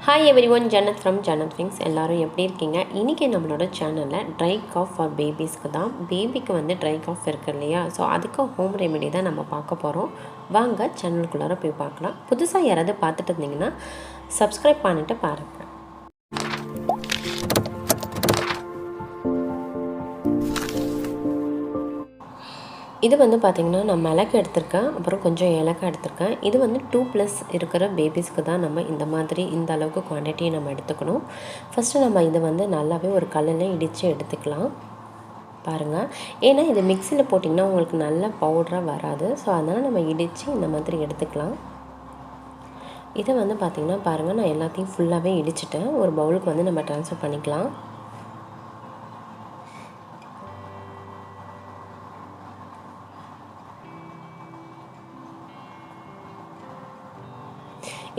Hi everyone, Jannat from Jannat wings. எல்லோரும் எப்படி இருக்கீங்க? இன்றைக்கி நம்மளோட சேனலில் ட்ரை காஃப் ஃபார் பேபிஸ்க்கு தான். பேபிக்கு வந்து ட்ரை காஃப் இருக்குது இல்லையா, ஸோ அதுக்கு ஹோம் ரெமெடி தான் நம்ம பார்க்க போகிறோம். வாங்க சேனலுக்குள்ளார போய் பார்க்கலாம். புதுசாக யாராவது பார்த்துட்டு இருந்தீங்கன்னா சப்ஸ்கிரைப் பண்ணிட்டு பாருங்கள். இது வந்து பார்த்திங்கன்னா நான் மிளகு எடுத்திருக்கேன், அப்புறம் கொஞ்சம் ஏலக்காய் எடுத்திருக்கேன். இது வந்து 2+ இருக்கிற பேபிஸ்க்கு தான் நம்ம இந்த மாதிரி இந்த அளவுக்கு குவான்டிட்டியை நம்ம எடுத்துக்கணும். ஃபஸ்ட்டு நம்ம இதை வந்து நல்லாவே ஒரு கல்லில் இடித்து எடுத்துக்கலாம். பாருங்கள், ஏன்னா இது மிக்சியில் போட்டிங்கன்னா உங்களுக்கு நல்ல பவுடராக வராது. ஸோ அதனால் நம்ம இடித்து இந்த மாதிரி எடுத்துக்கலாம். இதை வந்து பார்த்திங்கன்னா பாருங்கள், நான் எல்லாத்தையும் ஃபுல்லாகவே இடிச்சிட்டேன். ஒரு பவுலுக்கு வந்து நம்ம ட்ரான்ஸ்ஃபர் பண்ணிக்கலாம்.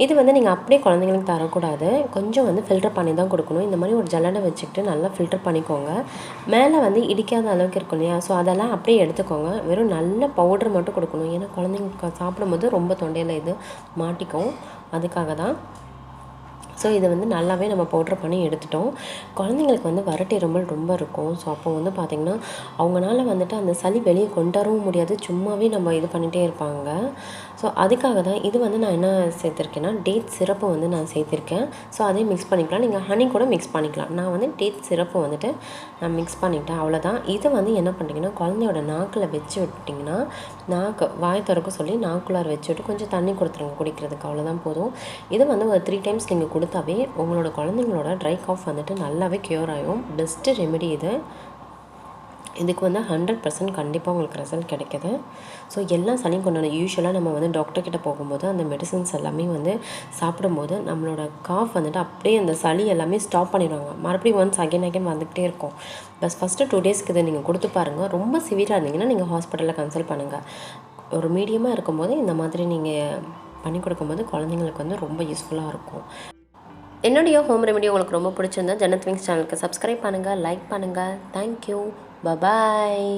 இது வந்து நீங்கள் அப்படியே குழந்தைங்களுக்கு தரக்கூடாது. கொஞ்சம் வந்து ஃபில்டர் பண்ணி தான் கொடுக்கணும். இந்த மாதிரி ஒரு ஜல்லடை வச்சுக்கிட்டு நல்லா ஃபில்டர் பண்ணிக்கோங்க. மேலே வந்து இடிக்காத அளவுக்கு இருக்கும் இல்லையா, ஸோ அதெல்லாம் அப்படியே எடுத்துக்கோங்க. வெறும் நல்ல பவுடர் மட்டும் கொடுக்கணும். ஏன்னா குழந்தைங்க சாப்பிடும்போது ரொம்ப தொண்டையில் இது மாட்டிக்கும், அதுக்காக தான். ஸோ இதை வந்து நல்லாவே நம்ம பவுட்ரு பண்ணி எடுத்துட்டோம். குழந்தைங்களுக்கு வந்து வறட்டு இருமல் ரொம்ப இருக்கும். ஸோ அப்போ வந்து பார்த்திங்கன்னா அவங்களால வந்துட்டு அந்த சளி வெளியே கொண்டு வரவும் முடியாது, சும்மாவே நம்ம இது பண்ணிகிட்டே இருப்பாங்க. ஸோ அதுக்காக தான் இது வந்து நான் என்ன சேர்த்துருக்கேன்னா டேட் சிரப்பு வந்து நான் சேர்த்துருக்கேன். ஸோ அதையும் மிக்ஸ் பண்ணிக்கலாம். நீங்கள் ஹனி கூட மிக்ஸ் பண்ணிக்கலாம். நான் வந்து டேட் சிரப்பு வந்துட்டு நான் மிக்ஸ் பண்ணிவிட்டேன், அவ்வளோதான். இதை வந்து என்ன பண்ணுறீங்கன்னா குழந்தையோட நாக்கில் வச்சு விட்டிங்கன்னா, வாய் திறக்க சொல்லி நாக்குள்ளார வச்சு விட்டு கொஞ்சம் தண்ணி கொடுத்துருங்க குடிக்கிறதுக்கு, அவ்வளோதான் போதும். இது வந்து ஒரு 3 டைம்ஸ் நீங்கள் கொடுத்தாவே உங்களோட குழந்தைங்களோட ட்ரை காஃப் வந்துட்டு நல்லாவே க்யூர் ஆகும். பெஸ்ட்டு ரெமெடி இது. இதுக்கு வந்து 100% கண்டிப்பாக உங்களுக்கு ரிசல்ட் கிடைக்கிது. ஸோ எல்லா சளியும் கொண்டாட யூஸ்வலாக நம்ம வந்து டாக்டர்கிட்ட போகும்போது அந்த மெடிசன்ஸ் எல்லாமே வந்து சாப்பிடும்போது நம்மளோட காஃப் வந்துட்டு அப்படியே அந்த சளி எல்லாமே ஸ்டாப் பண்ணிடுவாங்க. மறுபடியும் ஒன்ஸ் அகைன் வந்துக்கிட்டே இருக்கும். ஃபஸ்ட்டு 2 டேஸ்க்கு இதை நீங்கள் கொடுத்து பாருங்கள். ரொம்ப சிவியராக இருந்தீங்கன்னா நீங்கள் ஹாஸ்பிட்டலில் கன்சல்ட் பண்ணுங்கள். ஒரு மீடியமாக இருக்கும்போது இந்த மாதிரி நீங்கள் பண்ணி கொடுக்கும்போது குழந்தைங்களுக்கு வந்து ரொம்ப யூஸ்ஃபுல்லாக இருக்கும். என்னுடைய ஹோம் ரெமெடி உங்களுக்கு ரொம்ப பிடிச்சிருந்தா ஜன்னத் விங்ஸ் சேனலுக்கு சப்ஸ்கிரைப் பண்ணுங்கள், லைக் பண்ணுங்கள். தேங்க்யூ. Bye-bye.